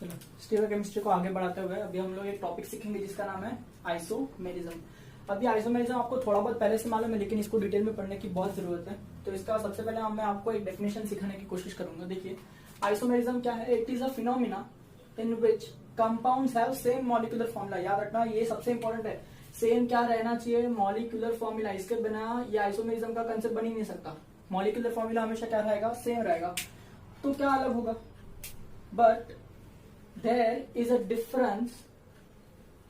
Stereochemistry को आगे बढ़ाते हुए अभी हम लोग एक टॉपिक सीखेंगे जिसका नाम है आइसोमेरिज्म। अभी आइसोमेरिज्म आपको थोड़ा बहुत पहले से मालूम है, लेकिन इसको डिटेल में पढ़ने की बहुत जरूरत है। तो इसका सबसे पहले मैं आपको एक डेफिनेशन सिखाने की कोशिश करूंगा। देखिए, आइसोमेरिज्म क्या है? It is a phenomena in which compounds have same molecular formula. याद रखना, ये सबसे इंपॉर्टेंट है। सेम क्या रहना चाहिए? Molecular formula. इसके बिना ये आइसोमेरिज्म का कंसेप्ट बन ही नहीं सकता। मॉलिक्यूलर फॉर्मूला हमेशा क्या रहेगा? सेम रहेगा। तो क्या अलग होगा? But there is a difference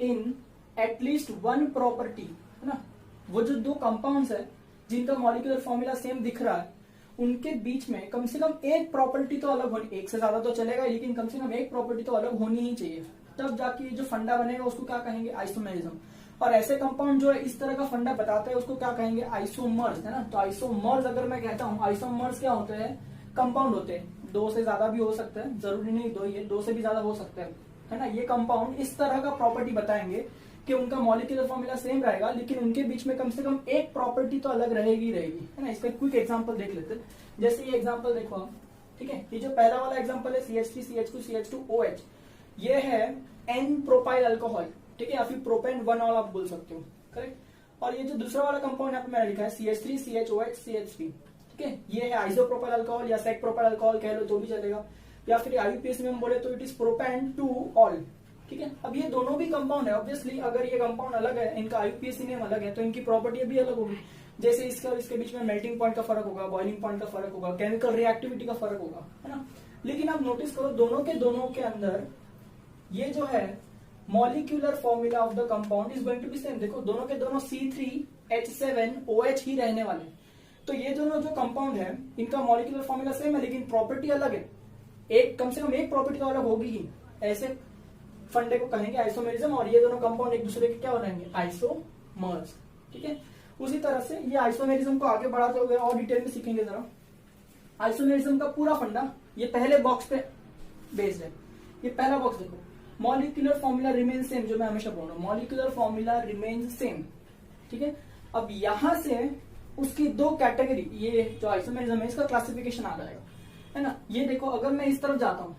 in at least one property, है ना। वो जो दो कंपाउंड्स है जिनका मॉलिक्यूलर फॉर्मूला सेम दिख रहा है, उनके बीच में कम से कम एक प्रॉपर्टी तो अलग होनी, एक से ज्यादा तो चलेगा लेकिन कम से कम एक प्रॉपर्टी तो अलग होनी ही चाहिए। तब जाके जो फंडा बनेगा उसको क्या कहेंगे? आइसोमेरिज्म। और ऐसे कंपाउंड जो इस तरह का फंडा बताते हैं उसको क्या कहेंगे? आइसोमर्स, है ना। तो आइसोमर्स अगर मैं कहता हूँ, आइसोमर्स क्या होते हैं? कंपाउंड होते हैं, दो से ज्यादा भी हो सकते हैं, जरूरी नहीं दो ही है, दो से भी ज्यादा हो सकते हैं, है ना। ये कंपाउंड इस तरह का प्रॉपर्टी बताएंगे कि उनका मॉलिक्यूलर फॉर्मूला सेम रहेगा लेकिन उनके बीच में कम से कम एक प्रॉपर्टी तो अलग रहेगी, है ना। इसका क्विक एग्जांपल देख लेते हैं। जैसे ये एग्जांपल देखो आप, ठीक है। ये जो पहला वाला एग्जांपल है CH3 CH2 CH2OH, ये है N प्रोपाइल अल्कोहल, ठीक है, या फिर प्रोपेन 1 ऑल आप बोल सकते हो, करेक्ट। और ये जो दूसरा वाला कंपाउंड यहाँ पे मैंने लिखा है CH3 CHOH CH3, ठीक है, ये है आइसोप्रोपाइल अल्कोहल या सेक प्रोपाइल अल्कोहल कह लो तो भी चलेगा, या फिर IUPAC में हम बोले तो इट इज प्रोपेन 2 ऑल, ठीक है। अब ये दोनों भी कंपाउंड है, ऑब्वियसली अगर ये कंपाउंड अलग है, इनका IUPAC नेम अलग है, तो इनकी प्रॉपर्टी भी अलग होगी। जैसे इसका और इसके बीच में मेल्टिंग पॉइंट का फर्क होगा, बॉइलिंग पॉइंट का फर्क होगा, केमिकल रिएक्टिविटी का फर्क होगा, है ना। लेकिन आप नोटिस करो दोनों के अंदर ये जो है molecular formula of the compound is going to be same. देखो, दोनों के दोनों C3H7OH ही रहने वाले। तो ये दोनों जो कंपाउंड है इनका मॉलिक्यूलर फॉर्मूला सेम है लेकिन प्रॉपर्टी अलग है। एक कम से कम एक प्रॉपर्टी तो अलग होगी ही। ऐसे फंडे को कहेंगे आइसोमेरिज्म। और ये दोनों कंपाउंड एक दूसरे के क्या हो रहेंगे? आइसोमर्स, ठीक है। उसी तरह से ये आइसोमेरिज्म को आगे बढ़ाते हुए और डिटेल में सीखेंगे जरा। आइसोमेरिज्म का पूरा फंडा ये पहले बॉक्स पे बेस्ड है। ये पहला बॉक्स देखो, मॉलिक्यूलर फॉर्मूला रिमेन सेम, जो मैं हमेशा बोल रहा हूँ, मॉलिक्यूलर फॉर्मूला रिमेन सेम, ठीक है। अब यहां से उसकी दो कैटेगरी, ये जो आइसोमेरिज्म है इसका क्लासिफिकेशन आ जाएगा, है ना। ये देखो, अगर मैं इस तरफ जाता हूं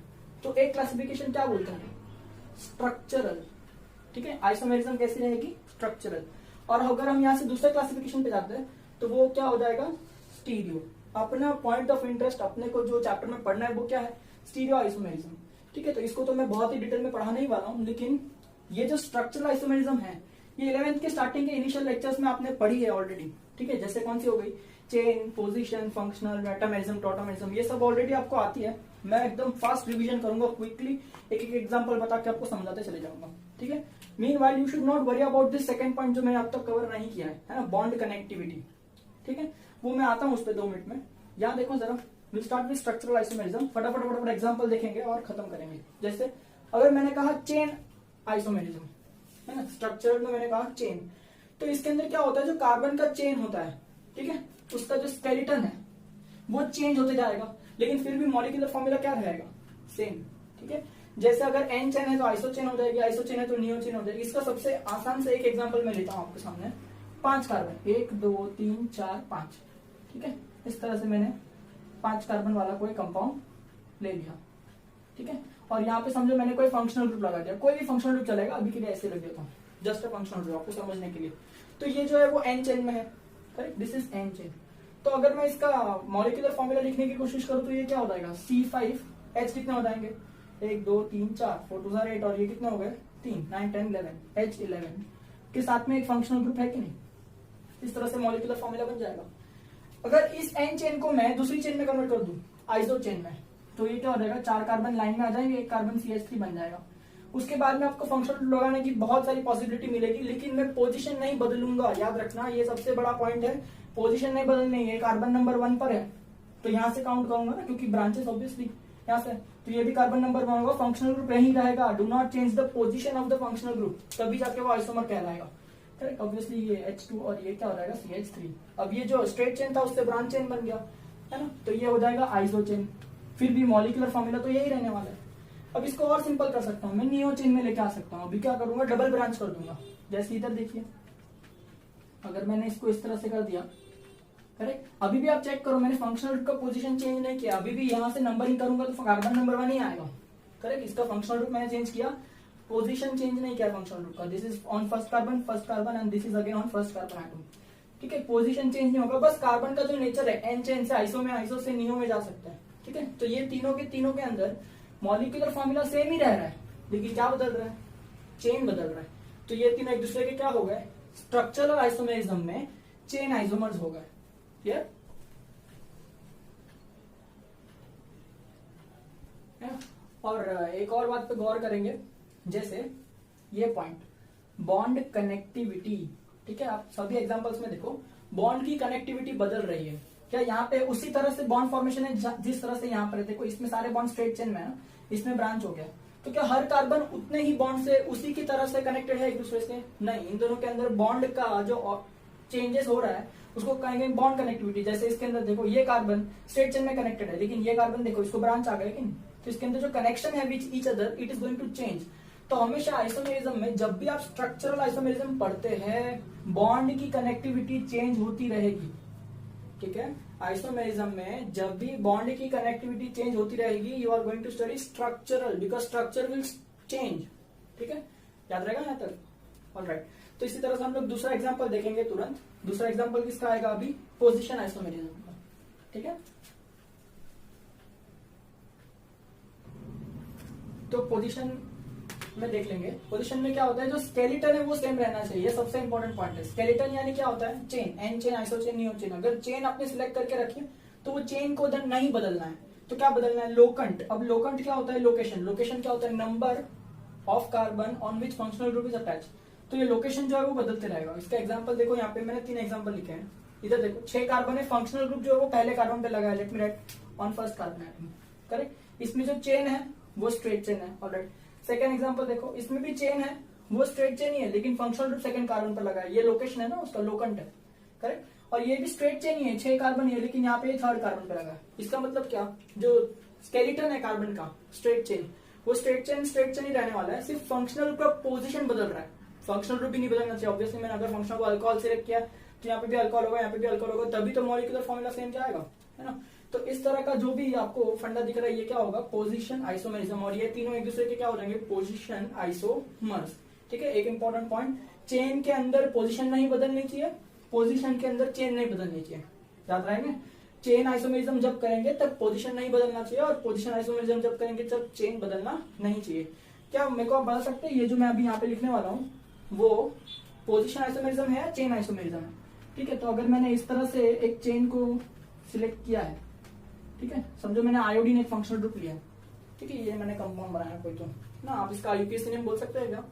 तो एक क्लासिफिकेशन क्या बोलते हैं? स्ट्रक्चरल, ठीक है। आइसोमेरिज्म कैसी रहेगी? स्ट्रक्चरल। और अगर हम यहां से दूसरे क्लासिफिकेशन पे जाते हैं तो वो क्या हो जाएगा? स्टीरियो। अपना पॉइंट ऑफ इंटरेस्ट, अपने को जो चैप्टर में पढ़ना है वो क्या है? स्टीरियो आइसोमेरिज्म, ठीक है। तो इसको तो मैं बहुत ही डिटेल में पढ़ाने ही वाला हूं, लेकिन ये जो स्ट्रक्चरल आइसोमेरिज्म है ये 11th के स्टार्टिंग के इनिशियल लेक्चर्स में आपने पढ़ी है ऑलरेडी, ठीक है। जैसे कौन सी हो गई? Chain, position, functional, metamerism, tautomerism, ये सब ऑलरेडी आपको आती है। मैं एकदम फास्ट रिवीजन करूंगा, क्विकली एक एक एग्जांपल बता के आपको समझाते चले जाऊंगा, ठीक है। Meanwhile you should not worry about this second point जो मैंने अब तक कवर नहीं किया है ना, बॉन्ड कनेक्टिविटी, ठीक है। वो मैं आता हूं उस पर 2 मिनट में। यहाँ देखो जरा, will start with structural isomerism. फटाफट एग्जांपल देखेंगे और खत्म करेंगे। जैसे अगर मैंने कहा चेन आइसोमेरिज्म, है ना, स्ट्रक्चरल में मैंने कहा चेन, तो इसके अंदर क्या होता है? जो कार्बन का चेन होता है, ठीक है, उसका जो स्केलेटन है वो चेंज होते जाएगा लेकिन फिर भी मॉलिक्यूलर फॉर्मूला क्या रहेगा? सेम, ठीक है। जैसे अगर एन चेन है तो आइसो चेन हो जाएगी, आइसो चेन है तो नियो चेन हो जाएगी। इसका सबसे आसान से एक एग्जांपल मैं लेता हूं आपके सामने। 5 कार्बन, 1 2 3 4 5, ठीक है। इस तरह से मैंने 5 कार्बन वाला कोई कंपाउंड ले लिया, ठीक है। और यहाँ पे समझो मैंने कोई फंक्शनल ग्रुप लगा दिया, कोई भी फंक्शनल ग्रुप चलेगा, अभी के लिए ऐसे लग देता हूँ, जस्ट अ फंक्शनल ग्रुप आपको समझने के लिए। तो ये जो है वो एन चेन में है, correct, this is an chain. तो अगर मैं इसका मॉलिक्यूलर फॉर्मूला लिखने की कोशिश करूं तो ये क्या हो जाएगा? C5H कितने हो जाएंगे? 1 2 3 4, 4 2 8, और ये कितने हो गए? 3 9 10 11, H11 के साथ में एक फंक्शनल ग्रुप है कि नहीं? इस तरह से मॉलिक्यूलर फॉर्मूला बन जाएगा। अगर इस एन चेन को मैं दूसरी चेन में कन्वर्ट कर दूं, आइसो चेन में, तो ये क्या हो जाएगा? 4 कार्बन लाइन में आ जाएंगे, 1 कार्बन CH3 बन जाएगा। उसके बाद में आपको फंक्शनल लगाने की बहुत सारी पॉसिबिलिटी मिलेगी, लेकिन मैं पोजीशन नहीं बदलूंगा। याद रखना, ये सबसे बड़ा पॉइंट है, पोजीशन नहीं बदलनी है। कार्बन नंबर 1 पर है तो यहां से काउंट करूंगा ना, क्योंकि ब्रांचेस ऑब्वियसली यहाँ से, तो ये भी कार्बन नंबर 1 होगा, फंक्शनल ग्रुप यही रहेगा। Do not change the position of the functional group, तभी जाके वो आइसोमर कहलाएगा, करेक्ट। ऑब्वियसली ये H2 और ये क्या हो जाएगा? CH3। अब ये जो स्ट्रेट चेन था उससे ब्रांच चेन बन गया, है ना, तो ये हो जाएगा आइसो चेन। फिर भी मॉलिक्यूलर फॉर्मूला तो यही रहने वाला है। अब इसको और सिंपल कर सकता हूं, मैं नियो चेन में लेके आ सकता हूं। अभी क्या करूंगा? डबल ब्रांच कर दूंगा। जैसे इधर देखिए, अगर मैंने इसको इस तरह से कर दिया, करेक्ट, अभी भी आप चेक करो, मैंने फंक्शनल का पोजीशन चेंज नहीं किया, अभी भी यहां से नंबरिंग करूंगा तो कार्बन नंबर 1 ही आएगा, करेक्ट। इसका फंक्शनल ग्रुप मैंने चेंज किया, पोजीशन चेंज नहीं किया फंक्शनल ग्रुप का। This is on first carbon and this is again on first carbon atom. ठीक है, पोजीशन चेंज नहीं होगा, बस कार्बन का जो नेचर है एन चेन से आइसो में, आइसो से नियो में जा सकता है। ठीक है, तो ये तीनों के अंदर मॉलिक्यूलर फॉर्मूला सेम ही रह रहा है, लेकिन क्या बदल रहा है, चेन बदल रहा है। तो ये तीनों एक दूसरे के क्या हो गए, स्ट्रक्चरल आइसोमेरिज्म में चेन आइसोमर्स हो गए। क्लियर। और एक और बात पे गौर करेंगे, जैसे ये पॉइंट बॉन्ड कनेक्टिविटी। ठीक है, आप सभी एग्जांपल्स में देखो बॉन्ड की कनेक्टिविटी बदल रही है। क्या यहाँ पे उसी तरह से बॉन्ड फॉर्मेशन है जिस तरह से यहाँ पर है, देखो इसमें सारे बॉन्ड स्ट्रेट चेन में है, इसमें ब्रांच हो गया, तो क्या हर कार्बन उतने ही बॉन्ड से उसी की तरह से कनेक्टेड है एक दूसरे से? नहीं, इन दोनों के अंदर बॉन्ड का जो चेंजेस हो रहा है उसको कहेंगे बॉन्ड कनेक्टिविटी। जैसे इसके अंदर देखो ये कार्बन स्ट्रेट चेन में कनेक्टेड है, लेकिन ये कार्बन देखो इसको ब्रांच आ गया, लेकिन तो इसके अंदर जो कनेक्शन है which each other it is going to change. तो हमेशा आइसोमेरिज्म में जब भी आप स्ट्रक्चरल आइसोमेरिज्म पढ़ते हैं बॉन्ड की कनेक्टिविटी चेंज होती रहेगी। ठीक है, आइसोमेरिज्म में जब भी बॉन्ड की कनेक्टिविटी चेंज होती रहेगी, you are going to study structural because structure will change. ठीक है, याद रहेगा यहाँ तक? ऑलराइट, तो इसी तरह से हम लोग दूसरा एग्जांपल देखेंगे तुरंत। दूसरा एग्जांपल किसका आएगा अभी, पोजीशन आइसोमेरिज्म का। ठीक है, तो पोजीशन में देख लेंगे। पोजीशन में क्या होता है, जो स्केलेटन है वो सेम रहना चाहिए, सबसे इंपॉर्टेंट पॉइंट है। स्केलेटन यानी क्या होता है, chain, n chain, iso chain, neo chain. अगर चेन आपने सिलेक्ट करके रखी तो वो चेन को उधर नहीं बदलना है, तो क्या बदलना है, लोकंट। अब लोकंट क्या होता है, लोकेशन। लोकेशन क्या होता है, number of carbon on which functional group is attach. तो ये लोकेशन जो है वो बदलते रहेगा। इसका एग्जांपल देखो, यहाँ पे मैंने 3 एग्जांपल लिखे हैं। इधर देखो 6 कार्बन है, फंक्शनल ग्रुप जो है वो पहले कार्बन पे लगा है, let me right on first carbon atom. Correct, इसमें जो चेन है वो स्ट्रेट चेन है। ऑलराइट, सेकंड एग्जांपल देखो, इसमें भी चेन है, वो स्ट्रेट चेन ही है, लेकिन फंक्शनल ग्रुप सेकंड कार्बन पर लगा है, ये लोकेशन है ना उसका, लोकंट है। करेक्ट, और ये भी स्ट्रेट चेन ही है, 6 कार्बन ही है, लेकिन यहाँ पे थर्ड कार्बन पे लगा है। इसका मतलब क्या, जो स्केलेटन है कार्बन का स्ट्रेट चेन, वो स्ट्रेट चेन ही रहने वाला है, सिर्फ फंक्शनल ग्रुप का पोजीशन बदल रहा है, फंक्शनल ग्रुप भी नहीं बदलना चाहिए। ऑब्वियसली मैंने अगर फंक्शनल को अल्कोहल सिलेक्ट किया तो यहाँ पे भी अल्कोहल होगा, यहाँ पे भी अल्कोहल होगा, तभी तो मॉलिक्यूलर फॉर्मूला सेम जाएगा, है ना। तो इस तरह का जो भी आपको फंडा दिख रहा है ये क्या होगा, पोजीशन आइसोमेरिज्म। और ये तीनों एक दूसरे के क्या हो जाएंगे, पोजीशन आइसोमर्स। ठीक है, एक इंपॉर्टेंट पॉइंट, चेन के अंदर पोजीशन नहीं बदलनी चाहिए, पोजीशन के अंदर चेन नहीं बदलनी चाहिए, याद रहेंगे। चेन आइसोमेरिज्म जब करेंगे तब पोजीशन नहीं बदलना चाहिए, और पोजीशन आइसोमेरिज्म जब करेंगे तब चेन बदलना नहीं चाहिए। क्या मेरे को आप बता सकते हैं ये जो मैं अभी यहाँ पे लिखने वाला हूँ वो पोजीशन आइसोमेरिज्म है या चेन आइसोमेरिज्म है? ठीक है, तो अगर मैंने इस तरह से एक चेन को सिलेक्ट किया है, ठीक है, समझो मैंने आयोडीन एक फंक्शनल ग्रुप लिया है, ठीक है, ये मैंने कंपाउंड बनाया कोई तो ना, आप इसका यूपीएससी नेम बोल सकते हैं क्या,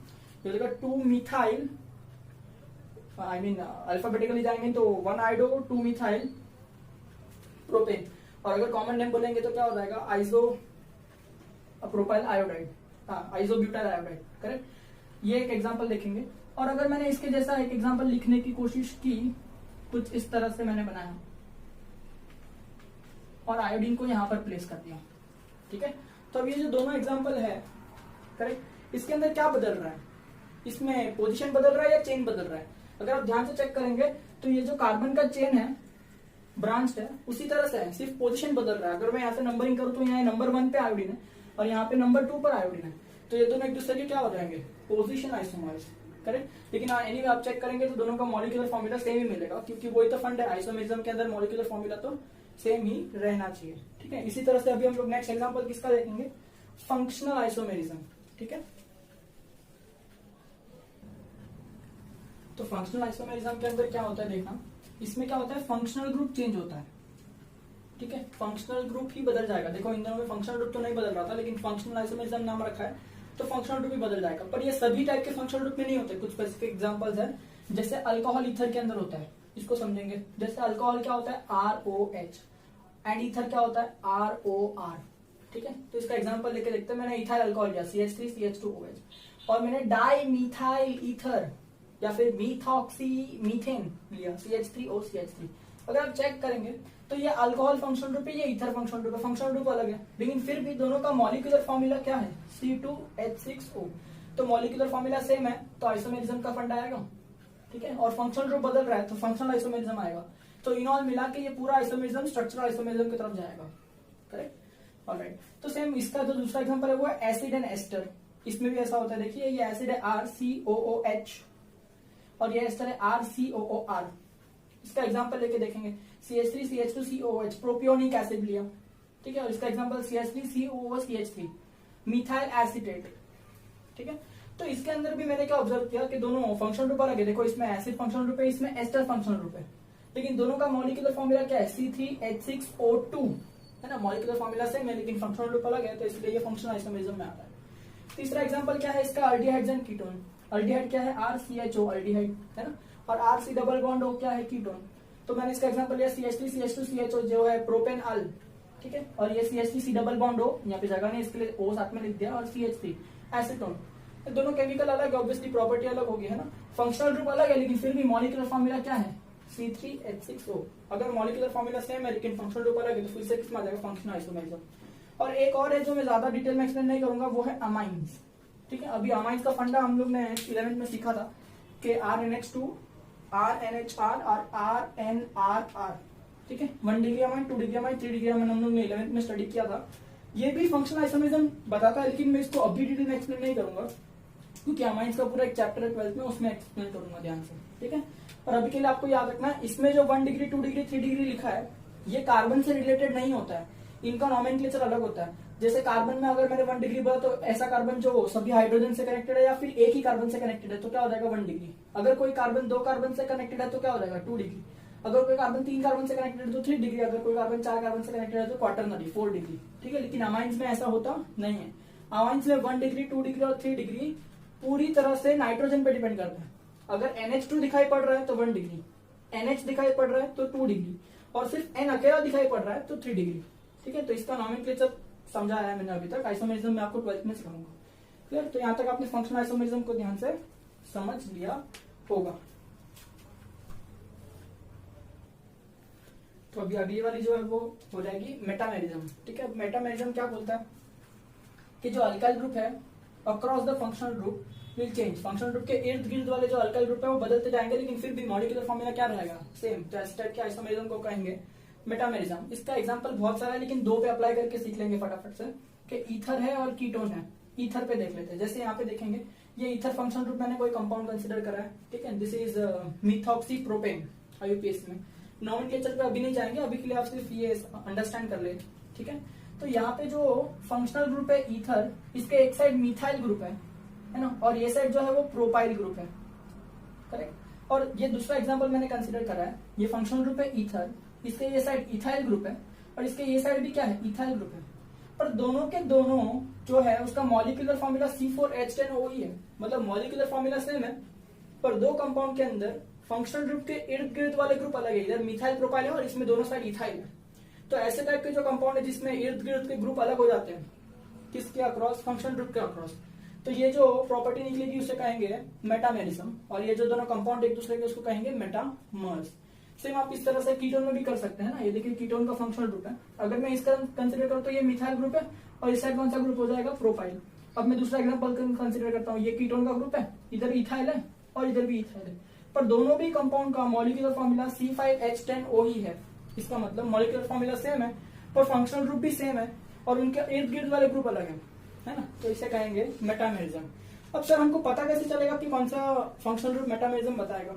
ये देखा 2 मिथाइल, आई मीन अल्फाबेटिकली जाएंगे तो 1 आयोडो 2 मिथाइल प्रोपेन, और अगर कॉमन नेम बोलेंगे तो क्या हो जाएगा, आइसो प्रोपाइल आयोडाइड, हाँ आइसो ब्यूटाइल आयोडाइड। करेक्ट, ये एक एग्जांपल देखेंगे। और अगर मैंने इसके जैसा एक एग्जांपल लिखने की कोशिश की, कुछ इस तरह से मैंने बनाया और आयोडीन को यहां पर प्लेस कर दिया, ठीक है, तो अब ये जो दोनों एग्जांपल है, करेक्ट, इसके अंदर क्या बदल रहा है, इसमें पोजीशन बदल रहा है या चेन बदल रहा है? अगर आप ध्यान से चेक करेंगे तो ये जो कार्बन का चेन है, ब्रांच है, उसी तरह से है, सिर्फ पोजीशन बदल रहा है। अगर मैं यहाँ से नंबरिंग करूँ तो यहाँ नंबर 1 पे आयोडीन है और यहाँ पे नंबर 2 पर आयोडीन है, तो ये दोनों एक दूसरे के क्या हो जाएंगे, पोजीशन आइसोमर्स। करेक्ट, लेकिन एनीवे आप चेक करेंगे तो दोनों का मॉलिक्यूलर फॉर्मूला सेम ही मिलेगा, क्योंकि वही तो फंड है, आइसोमेरिज्म के अंदर मॉलिक्यूलर फॉर्मूला तो सेम ही रहना चाहिए। ठीक है, इसी तरह से अभी हम लोग नेक्स्ट एग्जांपल किसका देखेंगे, फंक्शनल आइसोमेरिज्म। ठीक है, तो फंक्शनल आइसोमेरिज्म के अंदर क्या होता है देखना, इसमें क्या होता है, फंक्शनल ग्रुप चेंज होता है। ठीक है, फंक्शनल ग्रुप ही बदल जाएगा। देखो इन दोनों में फंक्शनल ग्रुप तो नहीं बदल रहा था, लेकिन फंक्शनल आइसोमेरिज्म नाम रखा है तो फंक्शनल ग्रुप भी बदल जाएगा। पर ये सभी टाइप के फंक्शनल ग्रुप में नहीं होते, कुछ स्पेसिफिक एग्जांपल्स है, जैसे अल्कोहल ईथर के अंदर होता है, इसको समझेंगे। जैसे अल्कोहल क्या होता है, ROH, एंड ईथर क्या होता है, ROR। ठीक है, तो इसका एग्जांपल लेके देखते हैं। मैंने इथाइल अल्कोहल लिया CH3 CH2OH, और मैंने डाई मिथाइल ईथर या फिर मीथॉक्सी मीथेन लिया CH3O CH3। अगर आप चेक करेंगे तो ये अल्कोहल फंक्शनल ग्रुप है, ये ईथर फंक्शनल ग्रुप है, फंक्शनल ग्रुप अलग है, लेकिन फिर भी दोनों का मॉलिक्यूलर फॉर्मूला क्या है, C2H6O। तो मॉलिक्यूलर फॉर्मूला सेम है तो आइसोमेरिज्म का फंडा आएगा। ठीक है, और फंक्शनल ग्रुप बदल रहा है तो फंक्शनल आइसोमेरिज्म आएगा। तो इन ऑल मिला के ये पूरा आइसोमेरिज्म स्ट्रक्चरल आइसोमेरिज्म की तरफ जाएगा। करेक्ट, ऑलराइट, तो सेम इसका जो दूसरा एग्जांपल है वो है एसिड एंड एस्टर। इसमें भी ऐसा होता है, देखिए ये एसिड है RCOOH और ये एस्टर है RCOOR। इसका एग्जांपल लेके देखेंगे CH3CH2COOH, प्रोपियोनिक एसिड लिया, ठीक है, और इसका एग्जांपल CH3COOCH3, मिथाइल एसीटेट, ठीक है। तो इसके अंदर भी मैंने क्या ऑब्जर्व किया कि दोनों फंक्शनल ग्रुप अलग है। देखो इसमें एसिड फंक्शनल ग्रुप है, इसमें एस्टर फंक्शनल ग्रुप है, लेकिन दोनों का मॉलिक्यूलर फॉर्मूला क्या है, C3H6O2 है ना। मॉलिक्यूलर फॉर्मूला सेम है लेकिन फंक्शनल ग्रुप अलग है, तो इसलिए ये फंक्शनल आइसोमेरिज्म में आता है। तीसरा एग्जांपल क्या है इसका, अल्डिहाइड्स एंड कीटोन। अल्डिहाइड क्या है, RCHO अल्डिहाइड है ना, और RC डबल बॉन्ड O क्या है, कीटोन। तो मैंने इसका एग्जांपल लिया CH3CH2CHO जो है प्रोपेनॉल, ठीक है, और ये CH3C डबल बॉन्ड O, यहाँ पे जगह नहीं इसके लिए O साथ में लिख दिया, और CH3 एसीटोन। दोनों केमिकल अलग है, ऑब्वियसली प्रॉपर्टी अलग होगी है ना, फंक्शनल ग्रुप अलग है, लेकिन फिर भी मॉलिक्यूलर फॉर्मूला क्या है, C3H6O। अगर मॉलिक्यूलर फॉर्मूला सेम है लेकिन फंक्शनल ग्रुप अलग है तो फिर से किसमें आ जाएगा, फंक्शनल आइसोमेरिज्म। और एक और है जो मैं ज्यादा डिटेल में एक्सप्लेन नहीं करूंगा, वो है अमाइंस, ठीक है। अभी अमाइंस का फंडा हम लोग ने 11th में सीखा था कि RNH2, RNHR और RNRR, ठीक है। 1 degree amine, 2 degree amine, 3 degree amine हम लोग ने 11th में स्टडी किया था। ये भी फंक्शनल आइसोमेरिज्म बताता है, लेकिन मैं इसको अभी डिटेल में एक्सप्लेन नहीं करूंगा क्योंकि अमाइंस का पूरा एक चैप्टर है 12th में, उसमें एक्सप्लेन करूंगा ध्यान से, ठीक है। और अभी के लिए आपको याद रखना है, इसमें जो 1 डिग्री, 2 डिग्री, 3 डिग्री लिखा है ये कार्बन से रिलेटेड नहीं होता है, इनका नॉमेनक्लेचर अलग होता है। जैसे कार्बन में अगर मैंने 1 डिग्री बोला तो ऐसा कार्बन जो सभी हाइड्रोजन से कनेक्टेड है या फिर एक ही कार्बन से कनेक्टेड है तो क्या हो जाएगा, 1 डिग्री। अगर कोई कार्बन 2 कार्बन से कनेक्टेड है तो क्या हो जाएगा, 2 डिग्री। अगर कोई कार्बन 3 कार्बन से कनेक्टेड है तो 3 डिग्री। अगर कोई कार्बन 4 कार्बन से कनेक्टेड है तो क्वाटरनरी 4 डिग्री, ठीक है। लेकिन अमाइंस में ऐसा होता नहीं है। अमाइंस में 1 डिग्री, 2 डिग्री और 3 डिग्री पूरी तरह से नाइट्रोजन पे डिपेंड करता है। अगर NH2 दिखाई पड़ रहा है तो 1 डिग्री, NH दिखाई पड़ रहा है तो 2 डिग्री, और सिर्फ N अकेला दिखाई पड़ रहा है तो 3 डिग्री, ठीक है। तो इसका नॉमेनक्लेचर समझाया है मैंने अभी तक। आइसोमेरिज्म में आपको 12th में सिखाऊंगा, क्लियर। तो यहाँ तक आपने फंक्शनल आइसोमेरिज्म को ध्यान से समझ लिया होगा। तो अभी अगली वाली जो है वो हो जाएगी मेटामेरिज्म, ठीक है। मेटामेरिज्म क्या बोलता है कि जो अल्काइल ग्रुप है across the functional group will change. Functional group के इर्द गिर्द वाले जो अल्काइल ग्रुप है वो बदलते जाएंगे, लेकिन फिर भी मॉलिक्यूलर फॉर्मूला क्या रहेगा, सेम। तो इस टाइप के आइसोमेरिज्म को कहेंगे मेटामेरिज्म। इसका एग्जांपल बहुत सारा है लेकिन 2 पे अप्लाई करके सीख लेंगे फटाफट से कि ईथर है और कीटोन है। ईथर पे देख लेते हैं। जैसे यहाँ पे देखेंगे ये ईथर फंक्शनल ग्रुप मैंने कोई कंपाउंड कंसिडर करा है, ठीक है। This is methoxy propane IUPAC में। नॉमेनक्लेचर पे अभी नहीं जाएंगे, अभी के लिए आप सिर्फ ये अंडरस्टैंड कर ले, ठीक है। तो यहाँ पे जो फंक्शनल ग्रुप है ईथर, इसके एक साइड मिथाइल ग्रुप है ना, और ये साइड जो है वो प्रोपाइल ग्रुप है, करेक्ट। और ये दूसरा एग्जांपल मैंने कंसीडर करा है, ये फंक्शनल ग्रुप है ईथर, इसके ये साइड इथाइल ग्रुप है और इसके ये साइड भी क्या है, इथाइल ग्रुप है। पर दोनों के दोनों जो है उसका मॉलिक्यूलर फॉर्मूला C4H10OE है, मतलब मॉलिक्यूलर फॉर्मूला सेम है, पर 2 कंपाउंड के अंदर फंक्शनल ग्रुप के इर्द गिर्द वाले ग्रुप अलग है। इधर मिथाइल प्रोपाइल है और इसमें दोनों साइड इथाइल है। तो ऐसे टाइप के जो कंपाउंड है जिसमें इर्द गिर्द के ग्रुप अलग हो जाते हैं, किसके अक्रॉस, फंक्शनल ग्रुप के अक्रॉस, तो ये जो प्रॉपर्टी निकलेगी उसे कहेंगे मेटामेरिज्म। और ये जो दोनों कंपाउंड एक दूसरे के उसको कहेंगे मेटामर्स। सेम आप इस तरह से कीटोन में भी कर सकते हैं ना। ये देखिए कीटोन का फंक्शनल ग्रुप है, अगर मैं इसका कंसिडर करूँ तो ये मिथाइल ग्रुप है और इस साइड कौन सा ग्रुप हो जाएगा, प्रोपाइल। अब मैं दूसरा एग्जांपल कंसिडर करता हूँ, ये कीटोन का ग्रुप है, इधर इथाइल है और इधर भी इथाइल है, पर दोनों भी कंपाउंड का मॉलिक्यूलर फॉर्मूला C5H10OE है। इसका मतलब मॉलिक्यूलर फॉर्मूला सेम है और फंक्शनल ग्रुप भी सेम है और उनके इर्द गिर्द वाले ग्रुप अलग है ना। तो इसे कहेंगे मेटामेरिज्म। अब सर हमको पता कैसे चलेगा कि कौन सा फंक्शनल ग्रुप मेटामेरिज्म बताएगा।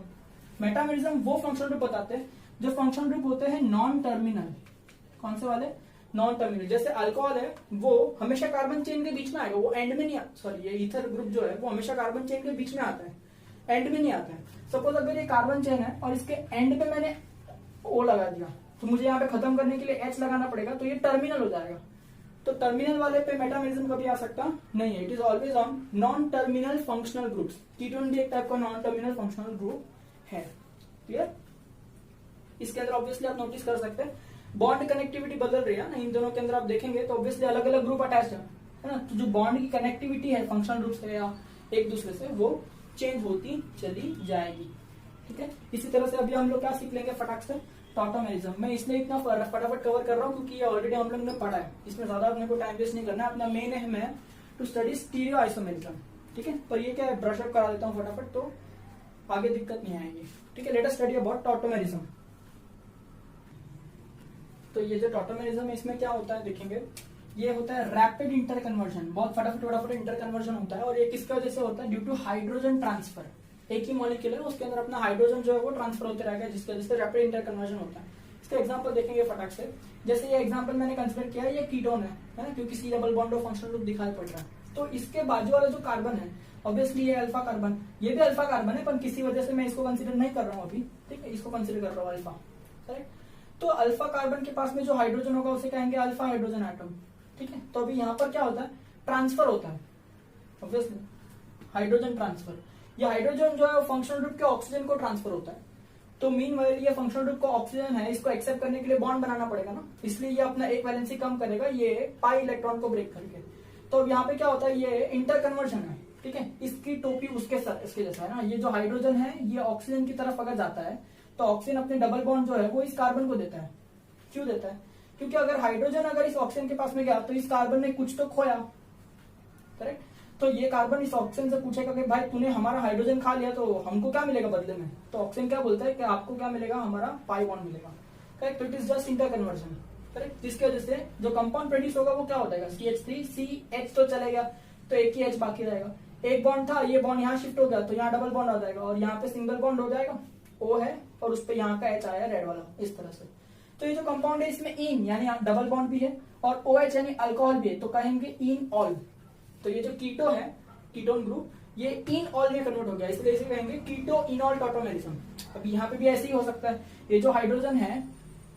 मेटामेरिज्म वो फंक्शनल ग्रुप बताते हैं जो फंक्शनल ग्रुप होते हैं नॉन टर्मिनल। कौन से वाले, नॉन टर्मिनल। जैसे अल्कोहल है वो हमेशा कार्बन चेन के बीच में आएगा, वो एंड में नहीं आता। सॉरी, ये ईथर ग्रुप जो है वो हमेशा कार्बन चेन के बीच में आता है, एंड में नहीं आता है। सपोज अगर ये कार्बन चेन है और इसके एंड पे मैंने O लगा दिया तो मुझे यहाँ पे खत्म करने के लिए H लगाना पड़ेगा, तो ये टर्मिनल हो जाएगा। तो टर्मिनल वाले पे मेटामेरिज्म कभी आ सकता नहीं है। It is always on non terminal functional groups. Ketone भी एक टाइप का नॉन टर्मिनल फंक्शनल ग्रुप है, क्लियर। इसके अंदर ऑब्वियसली आप नोटिस कर सकते हैं बॉन्ड कनेक्टिविटी बदल रही है ना, इन दोनों के अंदर आप देखेंगे तो ऑब्वियसली अलग अलग ग्रुप अटैच है ना। तो जो बॉन्ड की कनेक्टिविटी है फंक्शनल ग्रुप से या एक दूसरे से, वो चेंज होती चली जाएगी, ठीक है। इसी तरह से अभी हम लोग क्या सीख लेंगे फटाक से, टॉटोमेरिज्म। मैं इसलिए इतना फटाफट कवर कर रहा हूँ क्योंकि ये ऑलरेडी हम लोग ने पढ़ा है, इसमें ज्यादा अपने को टाइम वेस्ट नहीं करना है। अपना मेन एम है टू स्टडी स्टीरियो आइसोमेरिज्म, ठीक है। पर ये क्या है, ब्रश अप करा देता हूँ फटाफट तो आगे दिक्कत नहीं आएगी, ठीक है। Let us study about tautomerism. तो ये जो टॉटोमेरिज्म है इसमें क्या होता है देखेंगे, ये होता है रैपिड इंटर कन्वर्जन, बहुत फटाफट इंटर कन्वर्जन होता है। और ये किसकी वजह से होता है? Due to hydrogen transfer. एक ही मॉलिक्यूल है, उसके अंदर अपना हाइड्रोजन जो है वो ट्रांसफर होते रहेगा, जिसकी वजह से रैपिड इंटर कन्वर्जन होता है। इसका एग्जांपल देखेंगे फटाक से। जैसे ये एग्जांपल मैंने कंसिडर किया है, ये कीटोन है ना, क्योंकि C double bond of functional group दिखाई पड़ रहा है। तो इसके बाजू वाला जो कार्बन है, ऑब्वियसली ये अल्फा कार्बन, ये भी अल्फा कार्बन है, पर किसी वजह से मैं इसको कंसिडर नहीं कर रहा हूँ अभी, ठीक है, इसको कंसिडर कर रहा हूँ अल्फा, करेक्ट। तो अल्फा कार्बन के पास में जो हाइड्रोजन होगा उसे कहेंगे अल्फा हाइड्रोजन एटम, ठीक है। तो अभी यहाँ पर क्या होता है? ट्रांसफर होता है, ऑब्वियसली हाइड्रोजन ट्रांसफर। ये हाइड्रोजन जो है फंक्शनल ग्रुप के ऑक्सीजन को ट्रांसफर होता है। तो मीनवाइल ये फंक्शनल ग्रुप का ऑक्सीजन है, इसको एक्सेप्ट करने के लिए बॉन्ड बनाना पड़ेगा ना, इसलिए ये अपना एक वैलेंसी कम करेगा, ये पाई इलेक्ट्रॉन को ब्रेक करके। तो अब यहाँ पे क्या होता है? ये इंटर कन्वर्जन है, ठीक है। इसकी टोपी इसके जैसा है ना। ये जो हाइड्रोजन है ये ऑक्सीजन की तरफ अगर जाता है तो ऑक्सीजन अपने डबल बॉन्ड जो है वो इस कार्बन को देता है। क्यों देता है? क्योंकि अगर हाइड्रोजन अगर इस ऑक्सीजन के पास में गया तो इस कार्बन ने कुछ तो खोया, करेक्ट। तो ये कार्बन इस ऑक्सीजन से पूछेगा कि भाई तूने हमारा हाइड्रोजन खा लिया तो हमको क्या मिलेगा बदले में? तो ऑक्सीजन क्या बोलता है कि आपको क्या मिलेगा? हमारा पाई बॉन्ड मिलेगा, करेक्ट। तो it is just inter conversion, correct. जिसकी वजह से जो कंपाउंड प्रोड्यूस होगा वो क्या हो जाएगा? CH3, CH तो चलेगा तो एक ही H बाकी रहेगा। एक बॉन्ड था, ये बॉन्ड यहाँ शिफ्ट हो गया तो यहाँ डबल बॉन्ड आ जाएगा और यहाँ पे सिंगल बॉन्ड हो जाएगा, O है और उस पर यहाँ का H आया रेड वाला, इस तरह से। तो ये जो कंपाउंड है इसमें इन यानी डबल बॉन्ड भी है और OH यानी अल्कोहल भी है, तो कहेंगे इन ऑल। तो ये जो कीटो है, कीटोन ग्रुप, ये इन ऑल में कन्वर्ट हो गया, इसलिए इसे कहेंगे कीटो इनॉल टॉटोमेरिज्म। अब यहाँ पे भी ऐसे ही हो सकता है, ये जो हाइड्रोजन है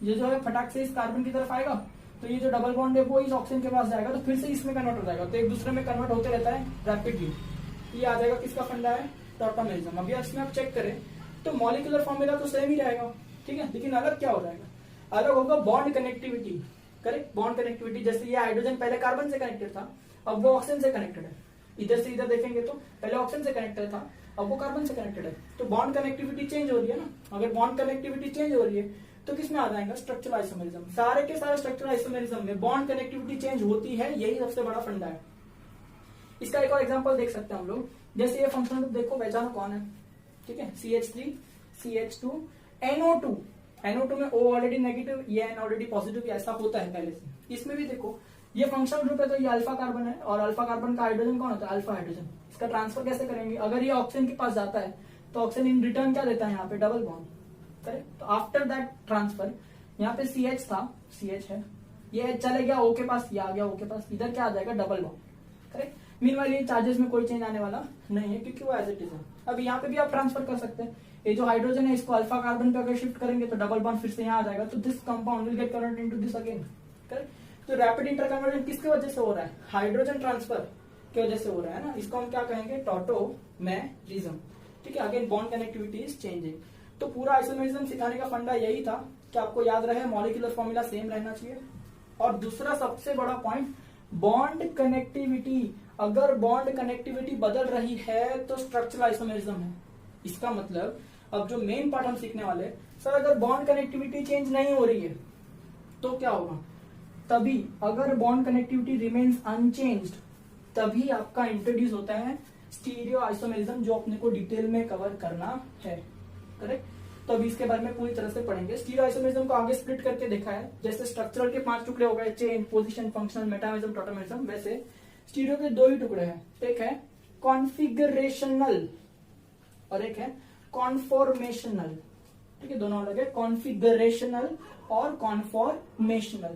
ये जो है फटाक से इस कार्बन की तरफ आएगा तो ये जो डबल बॉन्ड है वो इस ऑक्सीजन के पास जाएगा तो फिर से इसमें कन्वर्ट हो जाएगा, तो एक दूसरे में कन्वर्ट होते रहता है रैपिडली। ये आ जाएगा किसका फंडा है? टॉटोमेरिज्म। अभी इसमें आप चेक करें तो मॉलिक्यूलर फॉर्मूला तो सेम ही रहेगा, ठीक है, लेकिन अलग क्या हो जाएगा? अलग होगा bond connectivity, correct. Bond connectivity, जैसे ये हाइड्रोजन पहले कार्बन से कनेक्टेड था, अब वो ऑक्सीजन से कनेक्टेड है। इधर से इधर देखेंगे तो पहले ऑक्सीजन से कनेक्टेड था, अब वो कार्बन से कनेक्टेड है। तो बॉन्ड कनेक्टिविटी चेंज हो रही है ना। अगर बॉन्ड कनेक्टिविटी चेंज हो रही है तो किसमें आ जाएगा? Structural isomerism. सारे के सारे स्ट्रक्चरल आइसोमेरिज्म में बॉन्ड कनेक्टिविटी चेंज होती है, यही सबसे बड़ा फंडा है। इसका एक और एग्जांपल देख सकते हैं हम लोग। जैसे ये फंक्शनल ग्रुप देखो, पहचानो कौन है, ठीक है, CH3, CH2, NO2। NO2 में O ऑलरेडी नेगेटिव, ये N ऑलरेडी पॉजिटिव, ऐसा होता है पहले से। इसमें भी देखो ये फंक्शनल ग्रुप है तो ये अल्फा कार्बन है और अल्फा कार्बन का हाइड्रोजन कौन होता है? Alpha hydrogen. इसका ट्रांसफर कैसे करेंगे? अगर ये ऑक्सीजन के पास जाता है तो ऑक्सीजन इन रिटर्न क्या देता है? यहाँ पे डबल बॉन्ड, करेक्ट। तो आफ्टर दैट ट्रांसफर यहाँ पे CH था, CH है, ये चले गया O के पास, ये आ गया O के पास, इधर क्या आ जाएगा? Double bond, correct. मीनवाइल ये चार्जेस में कोई चेंज आने वाला नहीं है क्योंकि वो एज इट इज है। अब यहाँ पे भी आप ट्रांसफर कर सकते हैं। ये जो हाइड्रोजन है इसको अल्फा कार्बन पे अगर शिफ्ट करेंगे तो डबल बॉन्ड फिर से यहाँ आ जाएगा, तो this compound will get converted into this again, correct. तो रैपिड इंटर कन्वर्जन किसकी वजह से हो रहा है? हाइड्रोजन ट्रांसफर की वजह से हो रहा है ना। इसको हम क्या कहेंगे? टॉटोमेरिज्म, ठीक है। Again bond connectivity is changing. तो पूरा आइसोमेरिज्म सिखाने का फंडा यही था कि आपको याद रहे मॉलिक्यूलर फॉर्मूला सेम रहना चाहिए। और दूसरा सबसे बड़ा पॉइंट, बॉन्ड कनेक्टिविटी। अगर बॉन्ड कनेक्टिविटी बदल रही है तो स्ट्रक्चरल आइसोमेरिज्म है। इसका मतलब अब जो मेन पार्ट हम सीखने वाले, सर अगर बॉन्ड कनेक्टिविटी चेंज नहीं हो रही है तो क्या होगा? तभी अगर बॉन्ड कनेक्टिविटी रिमेन्स अनचेंज्ड तभी आपका इंट्रोड्यूस होता है स्टीरियो आइसोमेरिज्म, जो अपने को डिटेल में कवर करना है, करेक्ट। तो अभी इसके बारे में पूरी तरह से पढ़ेंगे। स्टीरियो आइसोमेरिज्म को आगे स्प्लिट करके देखा है, जैसे स्ट्रक्चरल के 5 टुकड़े हो गए, chain, position, functional, metamerism, tautomerism, वैसे स्टीरियो के 2 ही टुकड़े हैं। एक है कॉन्फिगरेशनल और एक है कॉन्फॉर्मेशनल, ठीक है, दोनों अलग है, कॉन्फिगरेशनल और कॉन्फॉर्मेशनल।